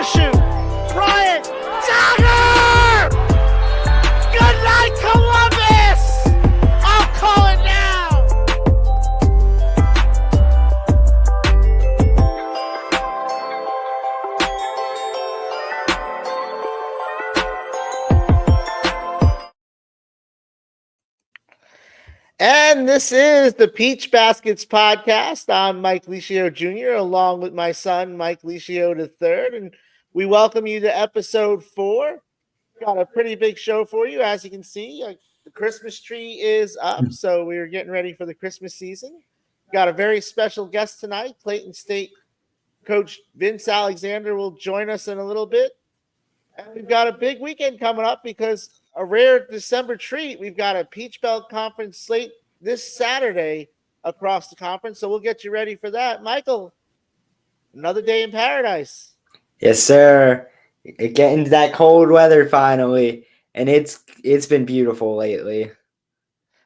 parachute. Bryant Dagger! Good night, Columbus! I'll call it now. And this is the Peach Baskets podcast. I'm Mike Licio Jr. along with my son, Mike Licio III, and we welcome you to episode 4. Got a pretty big show for you. As you can see, the Christmas tree is up, so we're getting ready for the Christmas season. Got a very special guest tonight. Clayton State coach Vince Alexander will join us in a little bit. And we've got a big weekend coming up because a rare December treat. We've got a Peach Belt Conference slate this Saturday across the conference, so we'll get you ready for that. Michael, another day in paradise. Yes, sir. Getting to that cold weather finally, and it's been beautiful lately.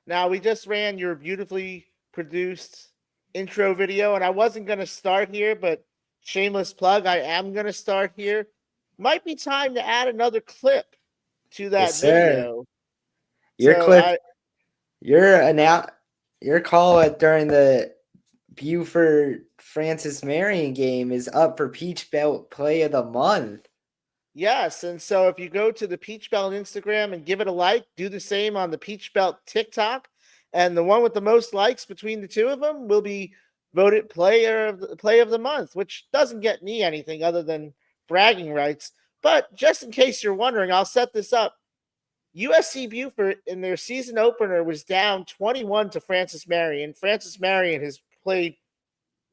Now, we just ran your beautifully produced intro video, and I wasn't going to start here, but shameless plug, I am going to start here. Might be time to add another clip to that Yes, sir. video. Your So clip, your call during the Buford Francis Marion game is up for Peach Belt Play of the Month. Yes, and so if you go to the Peach Belt Instagram and give it a like, do the same on the Peach Belt TikTok, and the one with the most likes between the two of them will be voted play of the month, which doesn't get me anything other than bragging rights. But just in case you're wondering, I'll set this up. USC Buford in their season opener was down 21 to Francis Marion. Francis Marion has played.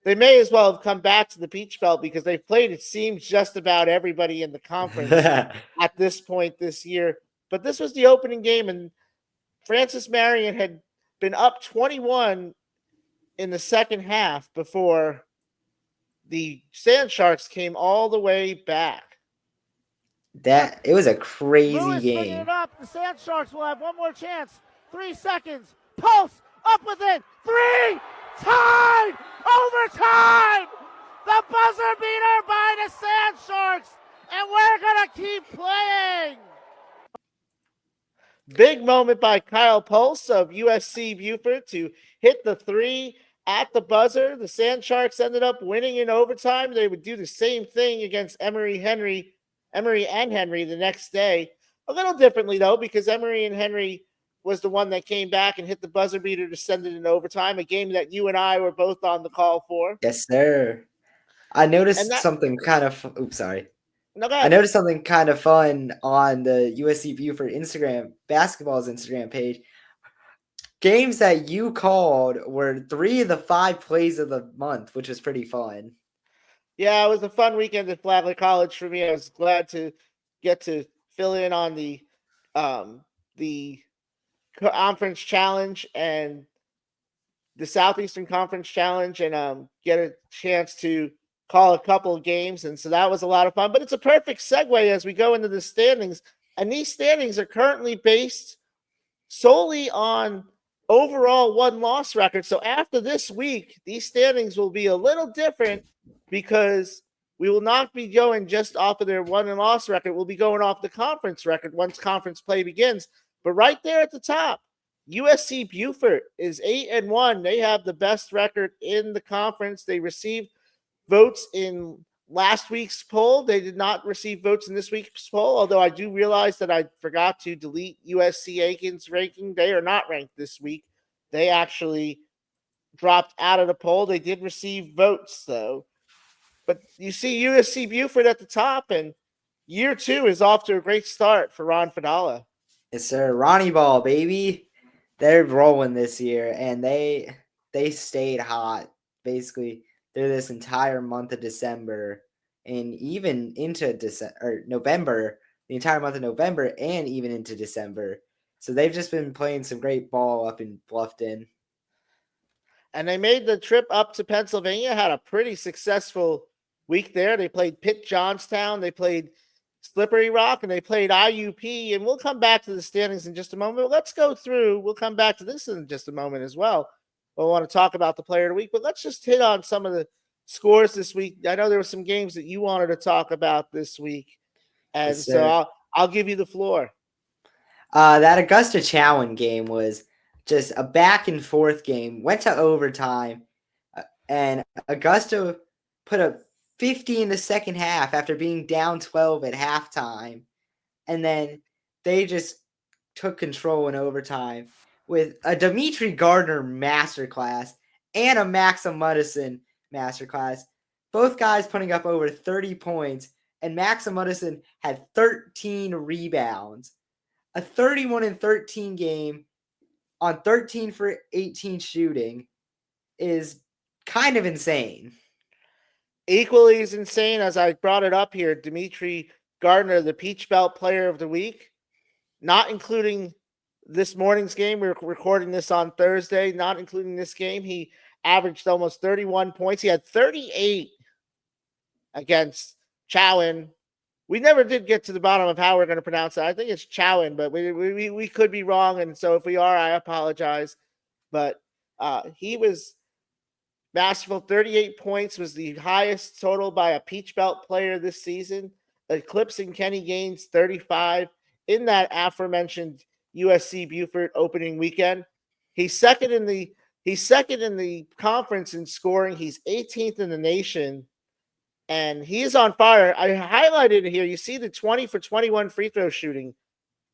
They may as well have come back to the Peach Belt because they've played, it seems, just about everybody in the conference at this point this year. But this was the opening game, and Francis Marion had been up 21 in the second half before the Sand Sharks came all the way back. It was a crazy Lewis game. bringing it up. The Sand Sharks will have one more chance. 3 seconds. Pulse up with it. 3. Tied. Overtime. The buzzer beater by the Sand Sharks. And we're going to keep playing. Big moment by Kyle Pulse of USC Buford to hit the 3 at the buzzer. The Sand Sharks ended up winning in overtime. They would do the same thing against Emory and Henry the next day. A little differently, though, because Emory and Henry was the one that came back and hit the buzzer beater to send it in overtime, a game that you and I were both on the call for. Yes, sir. I noticed something kind of I noticed something kind of fun on the USC Buford basketball's Instagram page. Games that you called were 3 of the 5 plays of the month, which was pretty fun. Yeah, it was a fun weekend at Flagler College for me. I was glad to get to fill in on the Conference Challenge and the Southeastern Conference Challenge and get a chance to call a couple of games. And so that was a lot of fun. But it's a perfect segue as we go into the standings. And these standings are currently based solely on overall win-loss record. So after this week, these standings will be a little different because we will not be going just off of their win-loss record. We'll be going off the conference record once conference play begins. But right there at the top, USC Buford is 8-1. They have the best record in the conference. They received votes in last week's poll. They did not receive votes in this week's poll, although I do realize that I forgot to delete USC Aiken's ranking. They are not ranked this week. They actually dropped out of the poll. They did receive votes, though. But you see USC Buford at the top, and year 2 is off to a great start for Ron Fadala. Yes, sir. Ronnie Ball, baby. They're rolling this year, and they stayed hot basically through this entire month of December and even into November, the entire month of November and even into December. So they've just been playing some great ball up in Bluffton. And they made the trip up to Pennsylvania, had a pretty successful week there. They played Pitt Johnstown, they played Slippery Rock, and they played IUP. And we'll come back to the standings in just a moment. Let's go through. We'll come back to this in just a moment as well. We'll want to talk about the player of the week, but let's just hit on some of the scores this week. I know there were some games that you wanted to talk about this week, Yes, and so sir. I'll give you the floor. That Augusta Chowan game was just a back and forth game. Went to overtime, and Augusta put up 50 in the second half after being down 12 at halftime, and then they just took control in overtime with a Dimitri Gardner masterclass and a Maxim Muddison masterclass. Both guys putting up over 30 points, and Maxim Muddison had 13 rebounds. A 31-13 game on 13 for 18 shooting is kind of insane. Equally as insane as I brought it up here, Dimitri Gardner, the Peach Belt Player of the Week, not including this morning's game. We're recording this on Thursday. Not including this game, he averaged almost 31 points. He had 38 against Chowan. We never did get to the bottom of how we're going to pronounce that. I think it's Chowan, but we could be wrong. And so if we are, I apologize. But he was masterful. 38 points was the highest total by a Peach Belt player this season, eclipsing Kenny Gaines' 35 in that aforementioned USC Buford opening weekend. He's second in the conference in scoring. He's 18th in the nation, and he is on fire. I highlighted it here. You see the 20 for 21 free throw shooting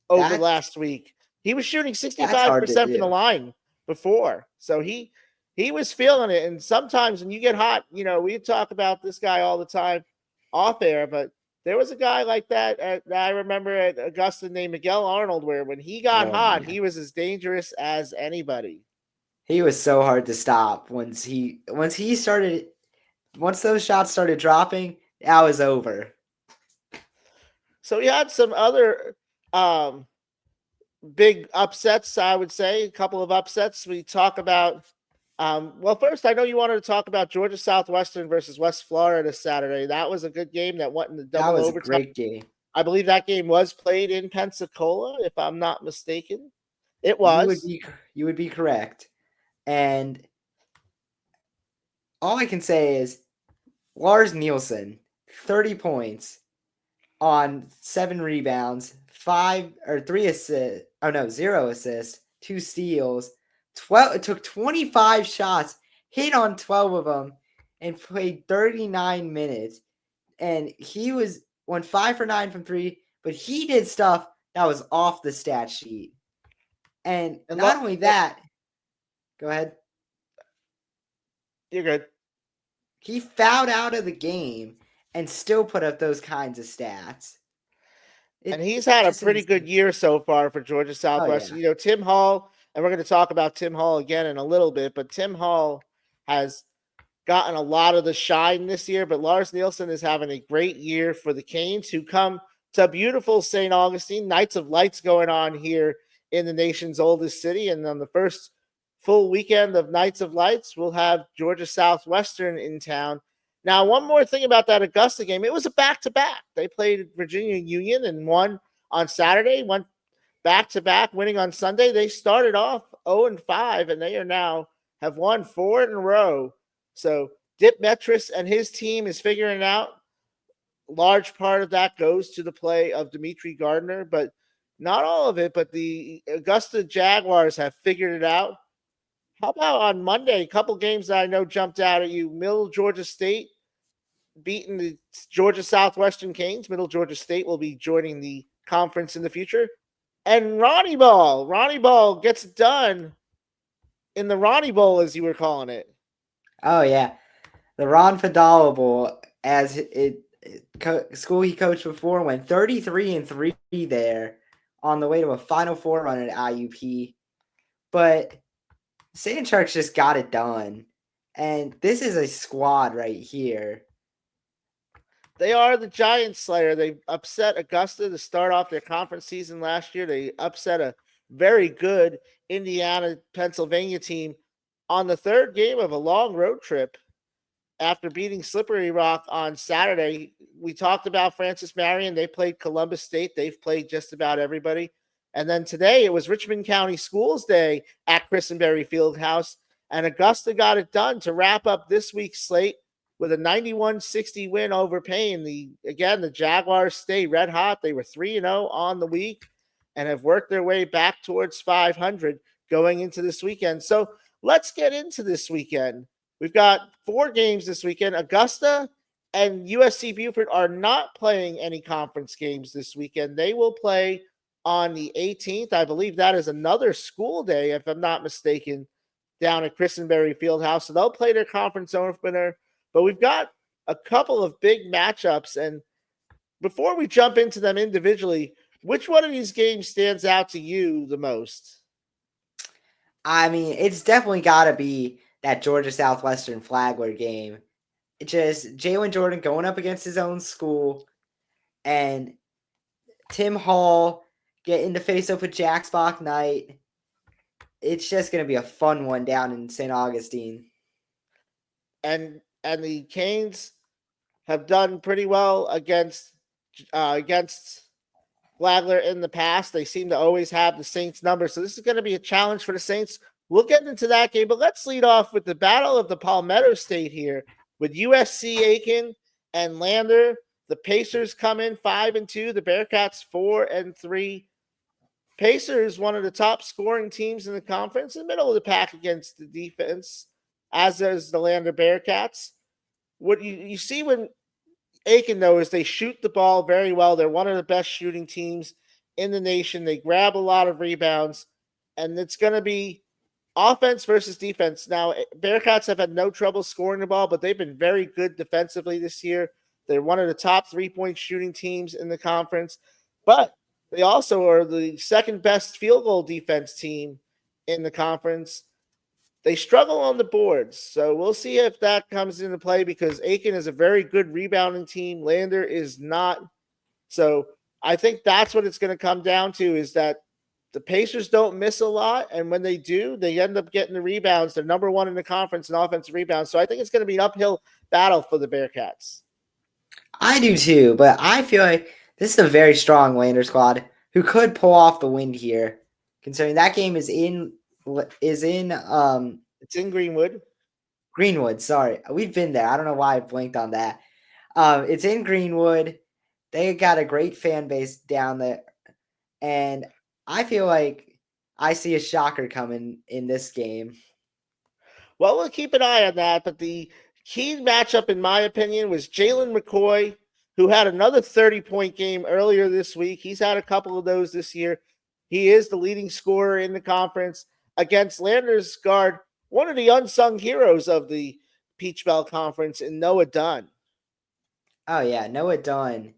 over That's last week. He was shooting that's hard to 65% from the do. line before. So he was feeling it. And sometimes when you get hot, we talk about this guy all the time off air, but there was a guy like that that I remember at Augusta named Miguel Arnold, where when he got Oh hot, man. he was as dangerous as anybody. He was so hard to stop once those shots started dropping, that was over. So we had some other big upsets, I would say, a couple of upsets. We talk about well, first, I know you wanted to talk about Georgia Southwestern versus West Florida Saturday. That was a good game that went in the That double was a overtime. great game. I believe that game was played in Pensacola, if I'm not mistaken. It You would was. be you would be correct. And all I can say is Lars Nielsen, 30 points on 7 rebounds, 3 assists. Oh no, 0 assists, 2 steals. 12 it took 25 shots, hit on 12 of them, and played 39 minutes. And he went 5 for 9 from 3, but he did stuff that was off the stat sheet. And And not only that, go ahead. you're good. He fouled out of the game and still put up those kinds of stats. And It he's had a just pretty good insane. year so far for Georgia Oh yeah. Southwestern. Tim Hall, and we're going to talk about Tim Hall again in a little bit, but Tim Hall has gotten a lot of the shine this year, but Lars Nielsen is having a great year for the Canes, who come to beautiful St. Augustine. Nights of Lights going on here in the nation's oldest city. And on the first full weekend of Nights of Lights, we'll have Georgia Southwestern in town. Now, one more thing about that Augusta game, it was a back-to-back. They played Virginia Union and won on Saturday, went back-to-back, winning on Sunday. They started off 0-5, and they are now have won 4 in a row. So Dip Metris and his team is figuring it out. Large part of that goes to the play of Dimitri Gardner, but not all of it. But the Augusta Jaguars have figured it out. How about on Monday? A couple games that I know jumped out at you. Middle Georgia State beating the Georgia Southwestern Canes. Middle Georgia State will be joining the conference in the future. And Ronnie Ball. Ronnie Ball gets it done in the Ronnie Bowl, as you were calling it. Oh yeah. The Ron Fadala Bowl, as school he coached before, went 33-3 there on the way to a Final Four run at IUP. But Sand Sharks just got it done. And this is a squad right here. They are the Giant Slayer. They upset Augusta to start off their conference season last year. They upset a very good Indiana, Pennsylvania team on the third game of a long road trip after beating Slippery Rock on Saturday. We talked about Francis Marion. They played Columbus State. They've played just about everybody. And then today it was Richmond County Schools Day at Christenberry Fieldhouse, and Augusta got it done to wrap up this week's slate. with a 91-60 win over Payne. The Jaguars stay red hot. They were 3-0 on the week and have worked their way back towards 500 going into this weekend. So let's get into this weekend. We've got 4 games this weekend. Augusta and USC Buford are not playing any conference games this weekend. They will play on the 18th. I believe that is another school day, if I'm not mistaken, down at Christenberry Fieldhouse. So they'll play their conference opener. But we've got a couple of big matchups. And before we jump into them individually, which one of these games stands out to you the most? I mean, it's definitely got to be that Georgia Southwestern Flagler game. It's just Jalen Jordan going up against his own school, and Tim Hall getting to face up with Jack Spock Knight. It's just going to be a fun one down in St. Augustine. And the Canes have done pretty well against Flagler in the past. They seem to always have the Saints number. So this is going to be a challenge for the Saints. We'll get into that game, but let's lead off with the Battle of the Palmetto State here with USC Aiken and Lander. The Pacers come in 5-2. The Bearcats 4-3. Pacers, one of the top scoring teams in the conference, in the middle of the pack against the defense, as is the Lander Bearcats. What you see when Aiken, though, is they shoot the ball very well. They're one of the best shooting teams in the nation. They grab a lot of rebounds, and it's going to be offense versus defense. Now, Bearcats have had no trouble scoring the ball, but they've been very good defensively this year. They're one of the top three-point shooting teams in the conference, but they also are the second best field goal defense team in the conference. They struggle on the boards, so we'll see if that comes into play because Aiken is a very good rebounding team. Lander is not. So I think that's what it's going to come down to is that the Pacers don't miss a lot, and when they do, they end up getting the rebounds. They're number 1 in the conference in offensive rebounds, so I think it's going to be an uphill battle for the Bearcats. I do too, but I feel like this is a very strong Lander squad who could pull off the win here, considering that game is in It's in Greenwood. Greenwood. Sorry, we've been there. I don't know why I blinked on that. It's in Greenwood. They got a great fan base down there, and I feel like I see a shocker coming in this game. Well, we'll keep an eye on that. But the key matchup, in my opinion, was Jalen McCoy, who had another 30-point game earlier this week. He's had a couple of those this year. He is the leading scorer in the conference against Lander's guard, one of the unsung heroes of the Peach Belt Conference, in Noah Dunn. Oh yeah, Noah Dunn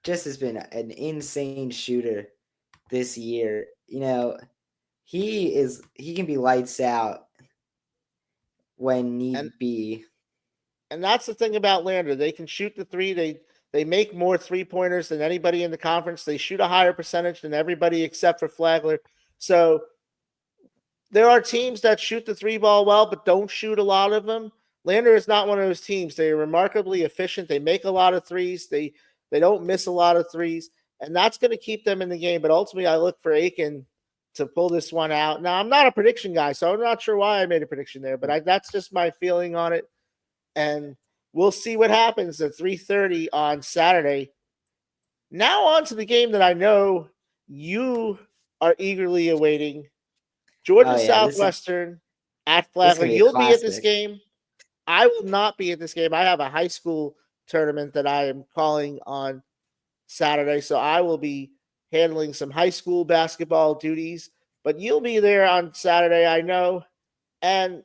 just has been an insane shooter this year. You know, he can be lights out when need be. And that's the thing about Lander. They can shoot the three. They make more three-pointers than anybody in the conference. They shoot a higher percentage than everybody except for Flagler. So there are teams that shoot the three ball well, but don't shoot a lot of them. Lander is not one of those teams. They are remarkably efficient. They make a lot of threes. They don't miss a lot of threes, and that's going to keep them in the game. But ultimately, I look for Aiken to pull this one out. Now, I'm not a prediction guy, so I'm not sure why I made a prediction there, but that's just my feeling on it. And we'll see what happens at 3:30 on Saturday. Now on to the game that I know you are eagerly awaiting. Georgia Southwestern at Flagler. You'll be at this game. I will not be at this game. I have a high school tournament that I am calling on Saturday, so I will be handling some high school basketball duties. But you'll be there on Saturday, I know. And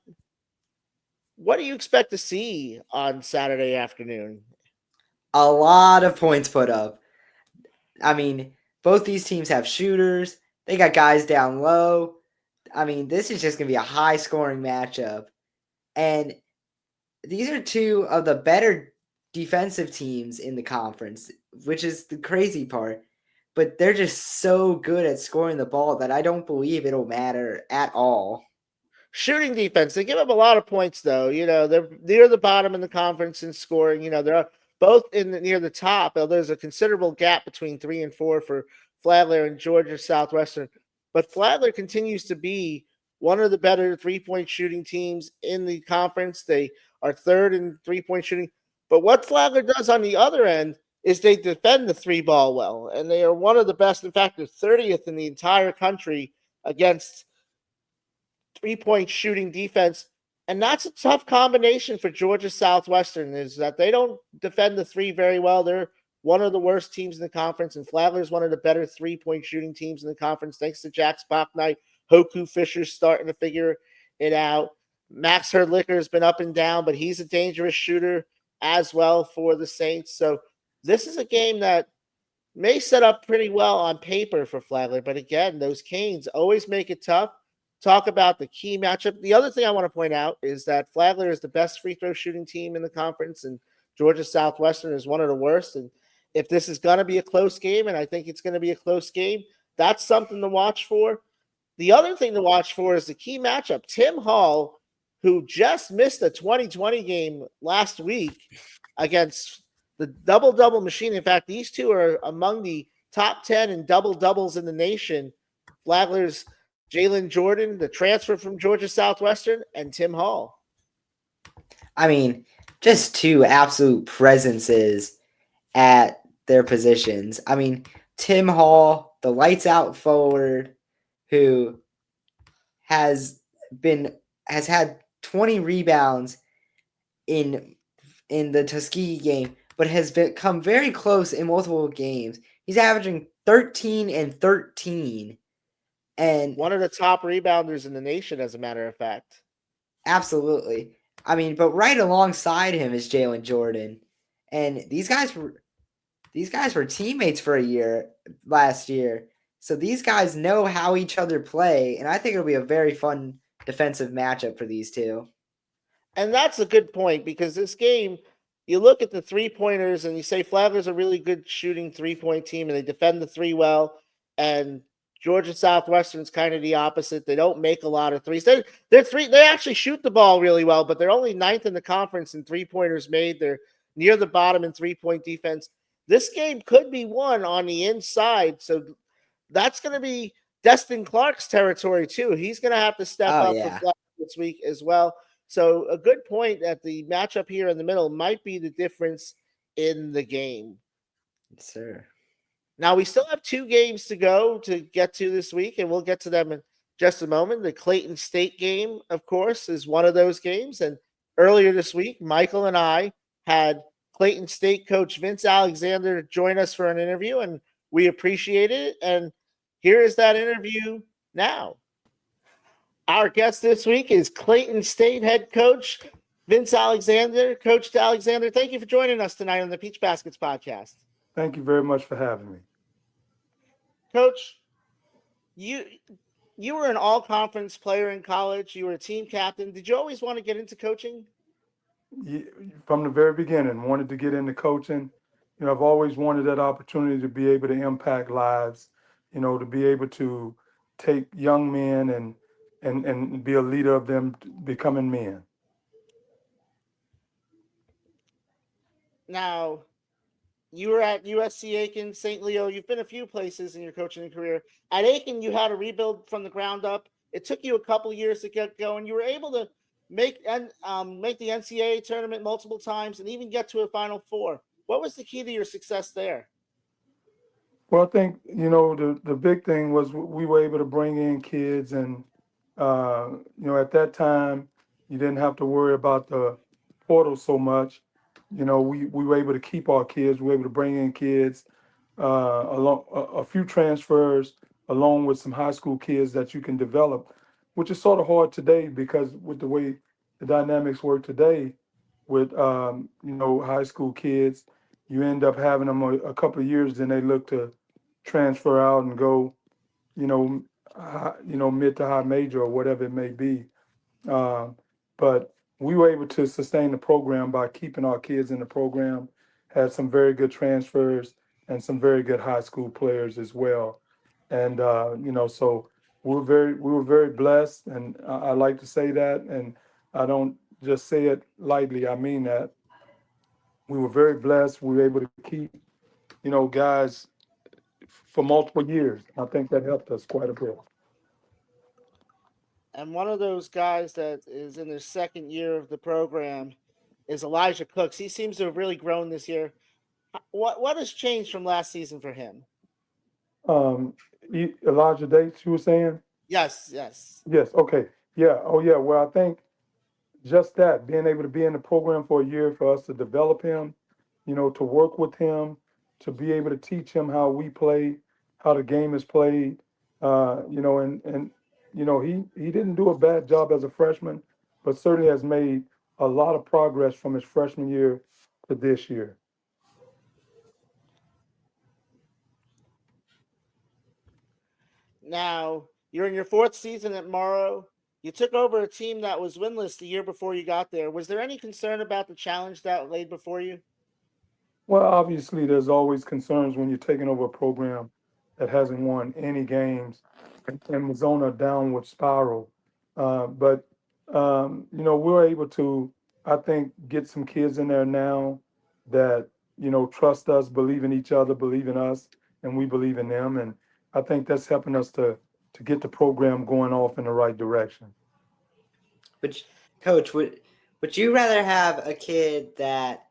what do you expect to see on Saturday afternoon? A lot of points put up. I mean, both these teams have shooters. They got guys down low. I mean, this is just going to be a high-scoring matchup. And these are two of the better defensive teams in the conference, which is the crazy part. But they're just so good at scoring the ball that I don't believe it'll matter at all. Shooting defense, they give up a lot of points, though. You know, they're near the bottom in the conference in scoring. You know, they're both near the top. There's a considerable gap between 3 and 4 for Flagler and Georgia Southwestern. But Flagler continues to be one of the better three-point shooting teams in the conference. They are third in 3-point shooting. But what Flagler does on the other end is they defend the three ball well, and they are one of the best. In fact, they're 30th in the entire country against 3-point shooting defense. And that's a tough combination for Georgia Southwestern, is that they don't defend the three very well. They're one of the worst teams in the conference, and Flagler's one of the better 3-point shooting teams in the conference, thanks to Jack Spocknight. Hoku Fisher's starting to figure it out. Max Herdlicker has been up and down, but he's a dangerous shooter as well for the Saints. So this is a game that may set up pretty well on paper for Flagler. But again, those Canes always make it tough. Talk about the key matchup. The other thing I want to point out is that Flagler is the best free throw shooting team in the conference, and Georgia Southwestern is one of the worst. And if this is going to be a close game, and I think it's going to be a close game, that's something to watch for. The other thing to watch for is the key matchup. Tim Hall, who just missed a 2020 game last week against the double double machine. In fact, these two are among the top 10 in double doubles in the nation. Flagler's Jalen Jordan, the transfer from Georgia Southwestern, and Tim Hall. I mean, just two absolute presences at their positions. I mean, Tim Hall, the lights out forward, who has had 20 rebounds in the Tuskegee game, but has come very close in multiple games. He's averaging 13 and 13. And one of the top rebounders in the nation, as a matter of fact. Absolutely. I mean, but right alongside him is Jalen Jordan. And these guys were teammates for a year last year. So these guys know how each other play, and I think it'll be a very fun defensive matchup for these two. And that's a good point, because this game, you look at the 3-pointers and you say Flagler's a really good shooting 3-point team and they defend the three well. And Georgia Southwestern's kind of the opposite. They don't make a lot of threes. They actually shoot the ball really well, but they're only ninth in the conference in 3-pointers made. They're near the bottom in 3-point defense. This game could be won on the inside. So that's going to be Destin Clark's territory too. He's going to have to step up for Flagler this week as well. So a good point that the matchup here in the middle might be the difference in the game. Yes, sir. Now, we still have 2 games to go to get to this week, and we'll get to them in just a moment. The Clayton State game, of course, is one of those games. And earlier this week, Michael and I had Clayton State coach Vince Alexander join us for an interview, and we appreciated it. And here is that interview now. Our guest this week is Clayton State head coach Vince Alexander. Coach Alexander, thank you for joining us tonight on the Peach Baskets podcast. Thank you very much for having me. Coach, you were an all-conference player in college. You were a team captain. Did you always want to get into coaching? From the very beginning, wanted to get into coaching. I've always wanted that opportunity to be able to impact lives, to be able to take young men and be a leader of them becoming men. Now, you were at USC Aiken, St. Leo. You've been a few places in your coaching career. At Aiken, you had to rebuild from the ground up. It took you a couple years to get going. You were able to make the NCAA tournament multiple times and even get to a Final Four. What was the key to your success there? Well, I think, the big thing was we were able to bring in kids and, at that time, you didn't have to worry about the portal so much. We were able to keep our kids. We were able to bring in kids, along a few transfers, along with some high school kids that you can develop, which is sort of hard today because with the way the dynamics work today with, high school kids, you end up having them a couple of years, then they look to transfer out and go, mid to high major or whatever it may be. But we were able to sustain the program by keeping our kids in the program, had some very good transfers and some very good high school players as well. And, so we were very blessed. And I like to say that, and I don't just say it lightly. I mean that. We were very blessed. We were able to keep, guys for multiple years. I think that helped us quite a bit. And one of those guys that is in their second year of the program is Elijah Cooks. He seems to have really grown this year. What has changed from last season for him? Um, Elijah Dates, you were saying? Yes, yes. Yes. Okay. Yeah. Oh, yeah. Well, I think just that being able to be in the program for a year for us to develop him, to work with him, to be able to teach him how we play, how the game is played. And he didn't do a bad job as a freshman, but certainly has made a lot of progress from his freshman year to this year. Now you're in your fourth season at Morrow. You took over a team that was winless the year before you got there. Was there any concern about the challenge that laid before you? Well, obviously, there's always concerns when you're taking over a program that hasn't won any games and was on a downward spiral. But we're able to, I think, get some kids in there now that, trust us, believe in each other, believe in us, and we believe in them. And I think that's helping us to get the program going off in the right direction. But coach, would you rather have a kid that,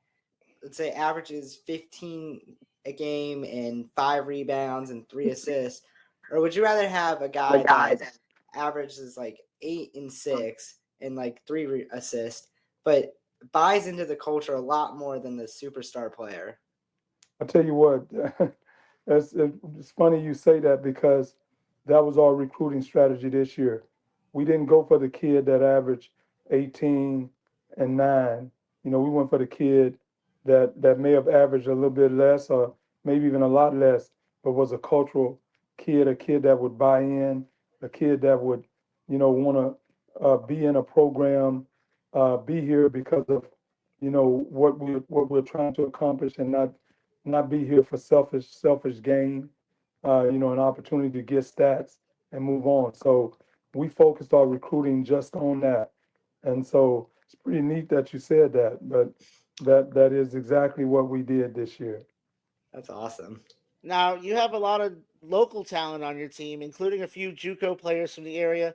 let's say, averages 15 a game and 5 rebounds and 3 assists, or would you rather have a guy that averages like 8 and 6 and like 3 assists, but buys into the culture a lot more than the superstar player? I tell you what, it's funny you say that because that was our recruiting strategy this year. We didn't go for the kid that averaged 18 and 9. We went for the kid that may have averaged a little bit less or maybe even a lot less, but was a cultural kid, a kid that would buy in, a kid that would, want to be in a program, be here because of, what we're trying to accomplish and not be here for selfish gain, an opportunity to get stats and move on. So we focused our recruiting just on that. And so it's pretty neat that you said that, but that is exactly what we did this year. That's awesome. Now you have a lot of local talent on your team, including a few JUCO players from the area.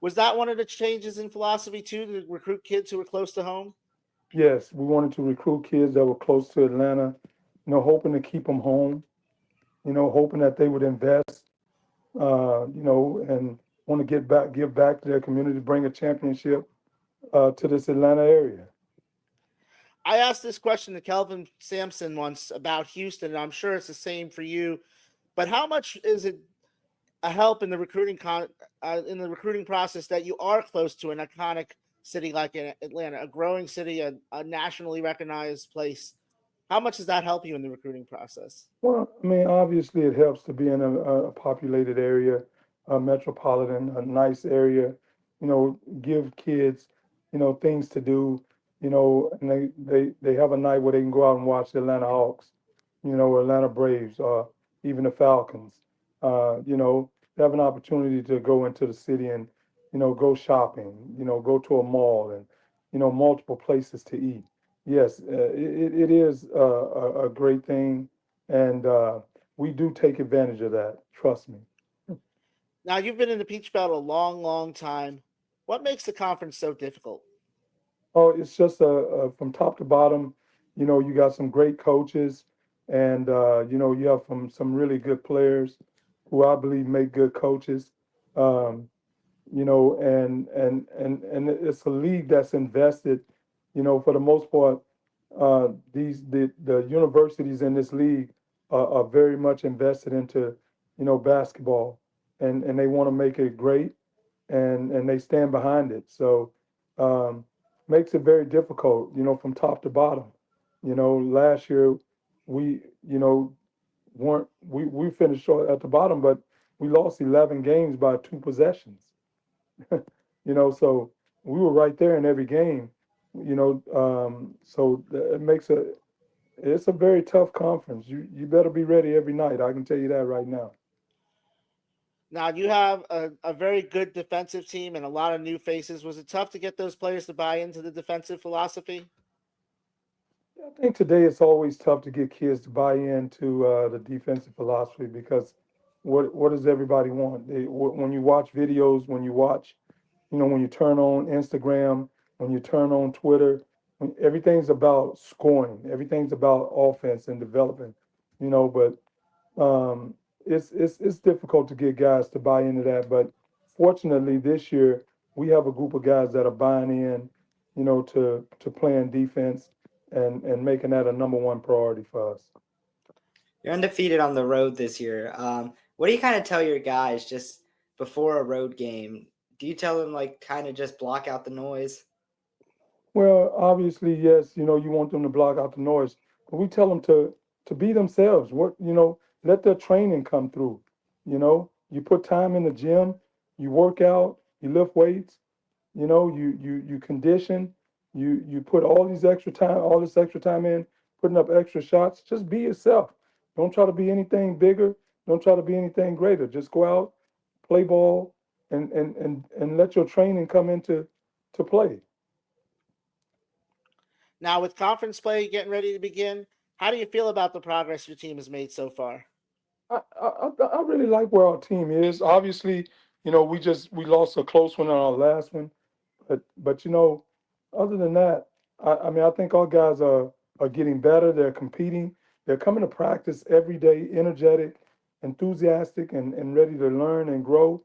Was that one of the changes in philosophy too, to recruit kids who were close to home? Yes, we wanted to recruit kids that were close to Atlanta, hoping to keep them home, hoping that they would invest, and want to give back to their community, bring a championship to this Atlanta area. I asked this question to Kelvin Sampson once about Houston, and I'm sure it's the same for you. But how much is it a help in the in the recruiting process that you are close to an iconic city like Atlanta, a growing city, a nationally recognized place? How much does that help you in the recruiting process? Well, I mean, obviously, it helps to be in a populated area, a metropolitan, a nice area. Give kids, things to do. And they have a night where they can go out and watch the Atlanta Hawks, Atlanta Braves, or even the Falcons. They have an opportunity to go into the city and, go shopping. Go to a mall and, multiple places to eat. Yes, it is a great thing, and we do take advantage of that. Trust me. Now you've been in the Peach Belt a long, long time. What makes the conference so difficult? Oh, it's just from top to bottom. You got some great coaches, and you have some really good players who I believe make good coaches. Um, and it's a league that's invested. For the most part, the universities in this league are very much invested into basketball, and they want to make it great, and they stand behind it. So um, makes it very difficult, from top to bottom. Last year we weren't we finished short at the bottom, but we lost 11 games by 2 possessions. So we were right there in every game. So it makes it's a very tough conference. You better be ready every night. I can tell you that right now. Now you have a very good defensive team and a lot of new faces. Was it tough to get those players to buy into the defensive philosophy? I think today it's always tough to get kids to buy into the defensive philosophy because what does everybody want? When you watch videos, when you turn on Instagram, when you turn on Twitter, Everything's about scoring. Everything's about offense and development. But it's difficult to get guys to buy into that. But fortunately, this year we have a group of guys that are buying in, to playing defense and making that a number one priority for us. You're undefeated on the road this year. What do you kind of tell your guys just before a road game? Do you tell them like kind of just block out the noise? Well, obviously, yes, you want them to block out the noise, but we tell them to be themselves. Let their training come through. You put time in the gym, you work out, you lift weights, you condition, you put all this extra time in, putting up extra shots. Just be yourself. Don't try to be anything bigger. Don't try to be anything greater. Just go out, play ball, and let your training come into to play. Now, with conference play getting ready to begin, how do you feel about the progress your team has made so far? I really like where our team is. Obviously, we lost a close one in our last one, but other than that, I mean I think our guys are getting better. They're competing. They're coming to practice every day, energetic, enthusiastic, and ready to learn and grow.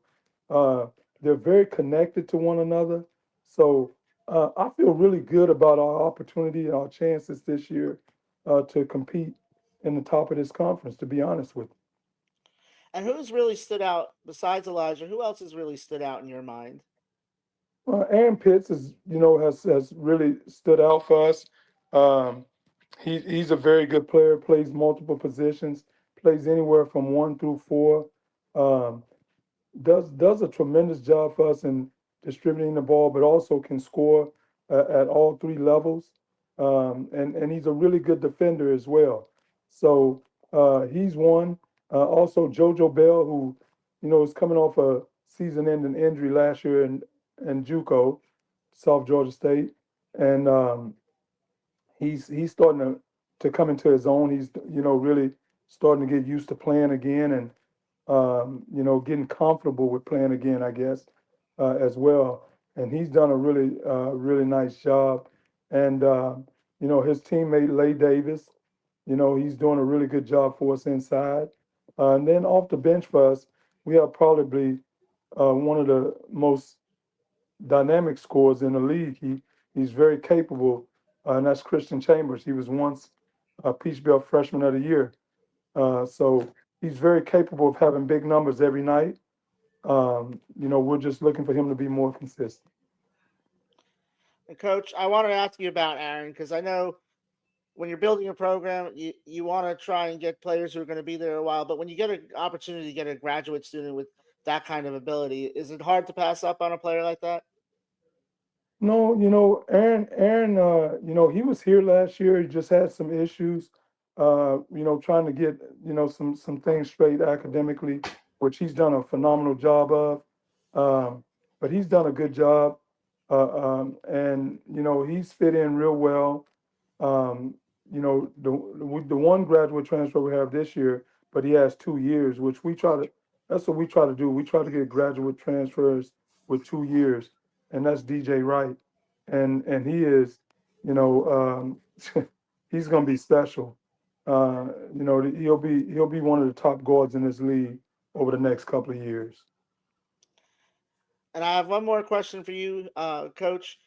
Uh, they're very connected to one another. So I feel really good about our opportunity and our chances this year to compete in the top of this conference. To be honest with you. And who's really stood out besides Elijah? Who else has really stood out in your mind? Aaron Pitts has really stood out for us. Um, he's a very good player. Plays multiple positions. Plays anywhere from 1 through 4. Um, does a tremendous job for us in distributing the ball, but also can score at all 3 levels. And he's a really good defender as well. So he's one. Also, JoJo Bell, who is coming off a season-ending injury last year in JUCO, South Georgia State, and he's starting to come into his own. He's really starting to get used to playing again and getting comfortable with playing again, I guess, as well. And he's done a really nice job. And his teammate Lay Davis, he's doing a really good job for us inside. And then off the bench for us, we have probably one of the most dynamic scorers in the league. He's very capable, and that's Christian Chambers. He was once a Peach Belt Freshman of the Year. So he's very capable of having big numbers every night. We're just looking for him to be more consistent. And Coach, I wanted to ask you about Aaron because I know when you're building a program, you want to try and get players who are going to be there a while. But when you get an opportunity to get a graduate student with that kind of ability, is it hard to pass up on a player like that? No, Aaron, he was here last year. He just had some issues, trying to get, some things straight academically, which he's done a phenomenal job of. But he's done a good job, and he's fit in real well. Um, the one graduate transfer we have this year, but he has 2 years, which that's what we try to do. We try to get graduate transfers with 2 years, and that's DJ Wright, and he is, he's going to be special. He'll be one of the top guards in this league over the next couple of years. And I have one more question for you, Coach.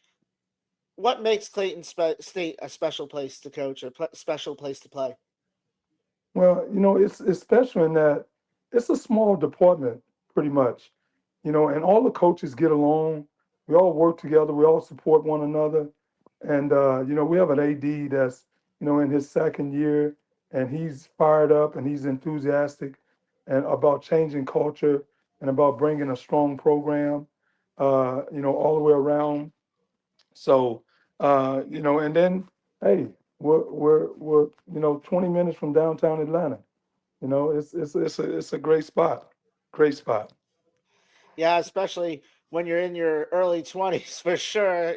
What makes Clayton State a special place to coach, a special place to play? Well, it's special in that it's a small department, pretty much, and all the coaches get along. We all work together. We all support one another, and we have an AD that's in his second year, and he's fired up and he's enthusiastic, and about changing culture and about bringing a strong program, all the way around. So, and then hey, we're 20 minutes from downtown Atlanta. It's a great spot. Yeah, especially when you're in your early 20s, for sure.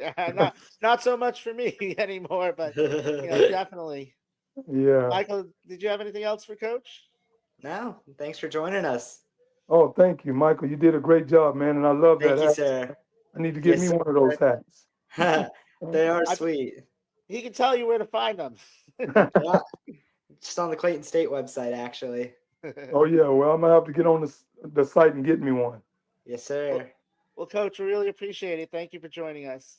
Not so much for me anymore, but definitely. Yeah. Michael, did you have anything else for Coach? No, thanks for joining us. Oh, thank you, Michael. You did a great job, man, and I love that Thank you, hat. sir. I need to get Yes, me one of those hats. sir. They are I sweet. He can tell you where to find them. Yeah, just on the Clayton State website, actually. Oh yeah, well I'm gonna have to get on the site and get me one. Yes, well, sir. well, Coach, we really appreciate it. Thank you for joining us.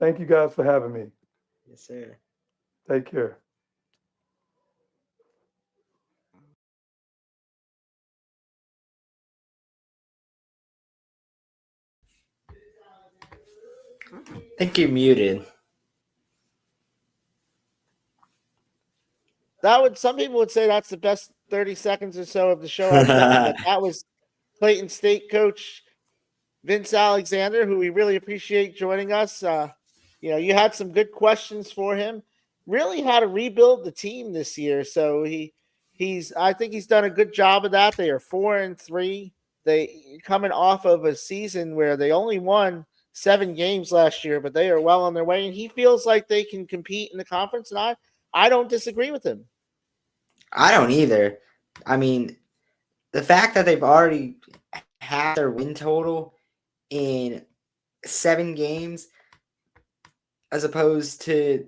Thank you guys for having me. Yes, sir. Take care. I think you're muted. Some people would say that's the best 30 seconds or so of the show I've done, but that was Clayton State coach Vince Alexander, who we really appreciate joining us. You had some good questions for him. Really how to rebuild the team this year. So I think he's done a good job of that. They are 4-3. They coming off of a season where they only won 7 games last year, but they are well on their way. And he feels like they can compete in the conference. And I don't disagree with him. I don't either. I mean, the fact that they've already had their win total in 7 games as opposed to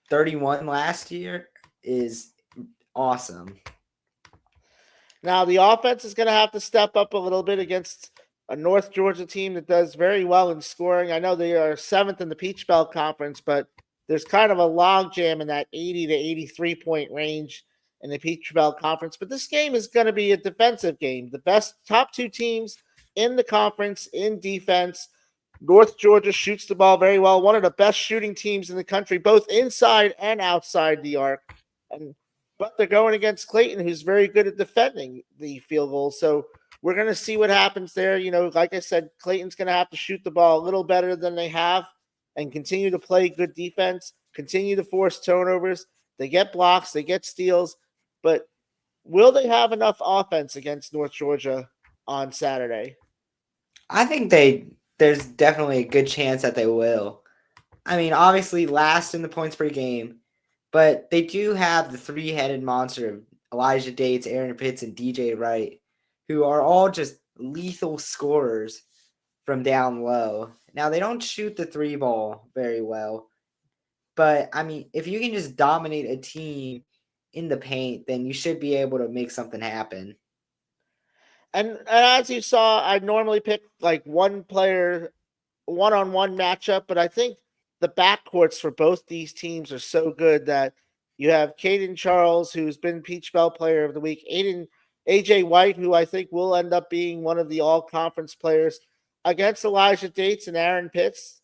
31 last year is awesome. Now the offense is going to have to step up a little bit against a North Georgia team that does very well in scoring. I know they are 7th in the Peach Belt Conference, but there's kind of a logjam in that 80 to 83 point range in the Peach Belt Conference. But this game is going to be a defensive game. The best top 2 teams in the conference in defense. North Georgia shoots the ball very well. One of the best shooting teams in the country, both inside and outside the arc. But they're going against Clayton, who's very good at defending the field goal. So we're going to see what happens there. Like I said, Clayton's going to have to shoot the ball a little better than they have and continue to play good defense, continue to force turnovers. They get blocks, they get steals, but will they have enough offense against North Georgia on Saturday? I think there's definitely a good chance that they will. I mean, obviously last in the points per game, but they do have the three-headed monster of Elijah Dates, Aaron Pitts, and DJ Wright, who are all just lethal scorers from down low. Now, they don't shoot the three ball very well, but I mean, if you can just dominate a team in the paint, then you should be able to make something happen. And as you saw, I normally pick like one player one-on-one matchup, but I think the backcourts for both these teams are so good that you have Caden Charles, who's been Peach Belt Player of the Week, AJ White, who I think will end up being one of the all-conference players, against Elijah Dates and Aaron Pitts.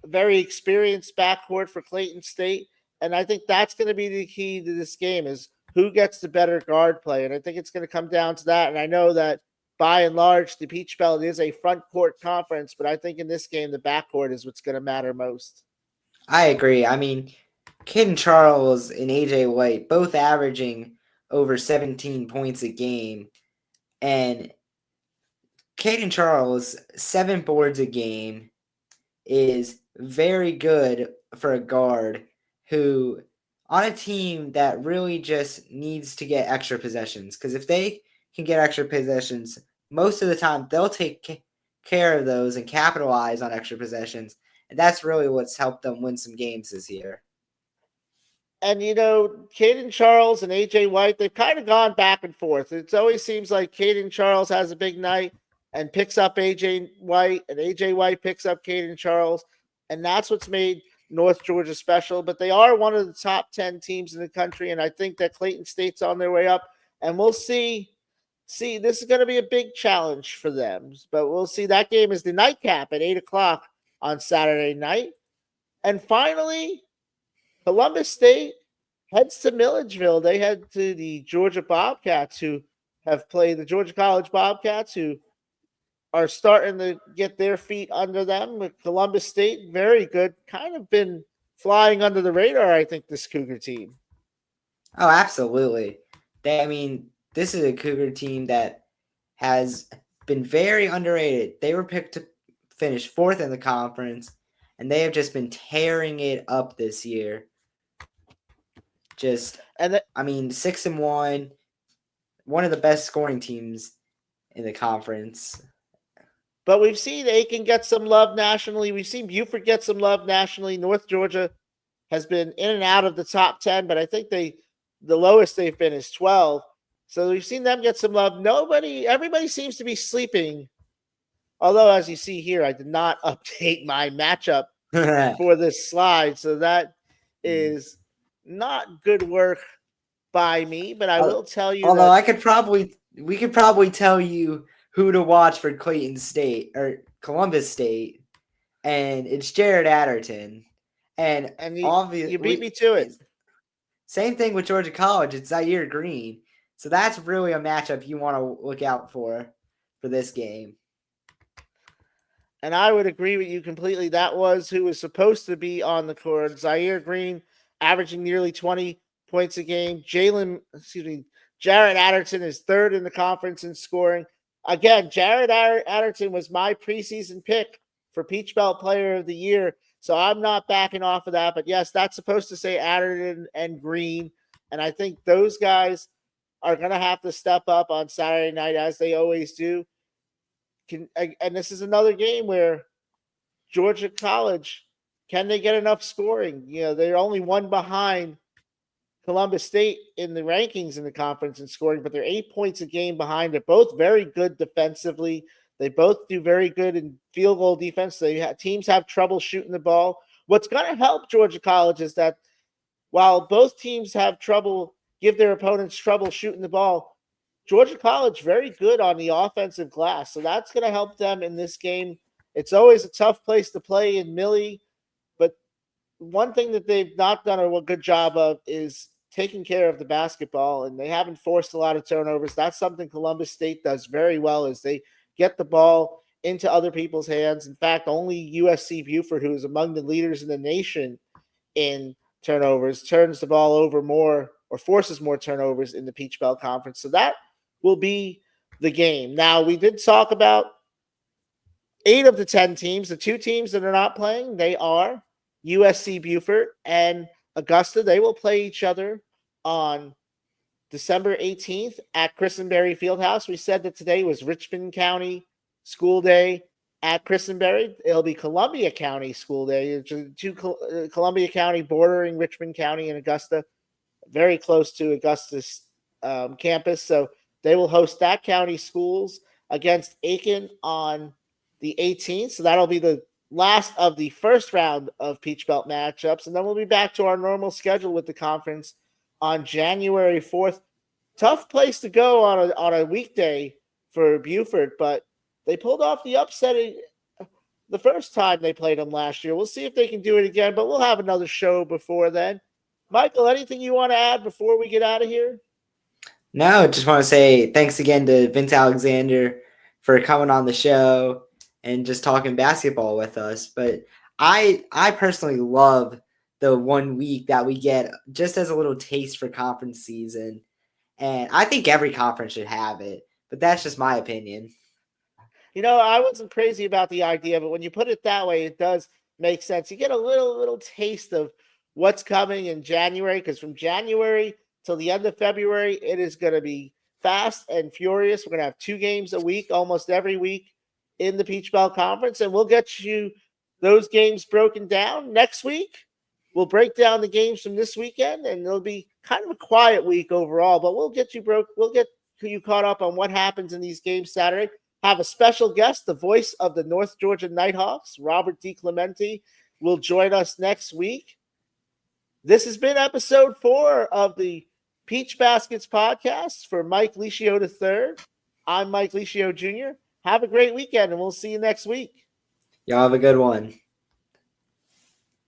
Very experienced backcourt for Clayton State, and I think that's going to be the key to this game is who gets the better guard play, and I think it's going to come down to that. And I know that by and large, the Peach Belt is a front court conference, but I think in this game, the backcourt is what's going to matter most. I agree. I mean, Caden Charles and AJ White both averaging over 17 points a game, and Caden Charles 7 boards a game is very good for a guard who on a team that really just needs to get extra possessions, because if they can get extra possessions most of the time they'll take care of those and capitalize on extra possessions, and that's really what's helped them win some games this year. And Caden Charles and AJ White, they've kind of gone back and forth. It always seems like Caden Charles has a big night and picks up AJ White, and AJ White picks up Caden Charles, and that's what's made North Georgia special. But they are one of the top 10 teams in the country, and I think that Clayton State's on their way up, and we'll see. This is going to be a big challenge for them, but we'll see. That game is the nightcap at 8:00 on Saturday night, and finally, Columbus State heads to Milledgeville. They head to the Georgia Bobcats, who have played the Georgia College Bobcats, who are starting to get their feet under them. With Columbus State, very good, kind of been flying under the radar, I think, this Cougar team. Oh, absolutely. This is a Cougar team that has been very underrated. They were picked to finish 4th in the conference, and they have just been tearing it up this year. 6-1, one of the best scoring teams in the conference. But we've seen Aiken get some love nationally. We've seen Buford get some love nationally. North Georgia has been in and out of the top 10, but I think the lowest they've been is 12. So we've seen them get some love. Everybody seems to be sleeping. Although, as you see here, I did not update my matchup for this slide. So that is not good work by me, but I will tell you Although that we could probably tell you who to watch for Clayton State or Columbus State, and it's Jared Adderton. And you beat me to it. Same thing with Georgia College. It's Zaire Green. So that's really a matchup you want to look out for this game. And I would agree with you completely. That was who was supposed to be on the court. Zaire Green averaging nearly 20 points a game. Jared Adderton is third in the conference in scoring. Again, Jared Adderton was my preseason pick for Peach Belt Player of the Year. So I'm not backing off of that. But yes, that's supposed to say Adderton and Green. And I think those guys are going to have to step up on Saturday night, as they always do. And this is another game where Georgia College, can they get enough scoring? They're only one behind Columbus State in the rankings in the conference in scoring, but they're 8 points a game behind. They're both very good defensively. They both do very good in field goal defense. Teams have trouble shooting the ball. What's going to help Georgia College is that while both teams give their opponents trouble shooting the ball, Georgia College very good on the offensive glass. So that's going to help them in this game. It's always a tough place to play in Millie, but one thing that they've not done a good job of is taking care of the basketball, and they haven't forced a lot of turnovers. That's something Columbus State does very well, is they get the ball into other people's hands. In fact, only USC Buford, who is among the leaders in the nation in turnovers, turns the ball over more or forces more turnovers in the Peach Belt Conference. So that will be the game. Now, we did talk about 8 of the 10 teams. The 2 teams that are not playing, they are USC Buford and Augusta. They will play each other on December 18th at Christenberry Fieldhouse. We said that today was Richmond County School Day at Christenberry. It'll be Columbia County School Day. Columbia County bordering Richmond County and Augusta, very close to Augusta's campus. So they will host that county schools against Aiken on the 18th. So that'll be the last of the first round of Peach Belt matchups. And then we'll be back to our normal schedule with the conference on January 4th. Tough place to go on a weekday for Buford, but they pulled off the upset the first time they played them last year. We'll see if they can do it again, but we'll have another show before then. Michael, anything you want to add before we get out of here? No, just want to say thanks again to Vince Alexander for coming on the show and just talking basketball with us. But I personally love the 1 week that we get just as a little taste for conference season. And I think every conference should have it, but that's just my opinion. I wasn't crazy about the idea, but when you put it that way, it does make sense. You get a little taste of what's coming in January, because from January till the end of February, it is going to be fast and furious. We're going to have 2 games a week, almost every week in the Peach Belt Conference, and we'll get you those games broken down next week. We'll break down the games from this weekend, and it'll be kind of a quiet week overall, but we'll get you caught up on what happens in these games Saturday. Have a special guest, the voice of the North Georgia Nighthawks, Robert DiClemente, will join us next week. This has been episode 4 of the Peach Baskets podcast for Mike Licio III. I'm Mike Licio Jr. Have a great weekend, and we'll see you next week. Y'all have a good one.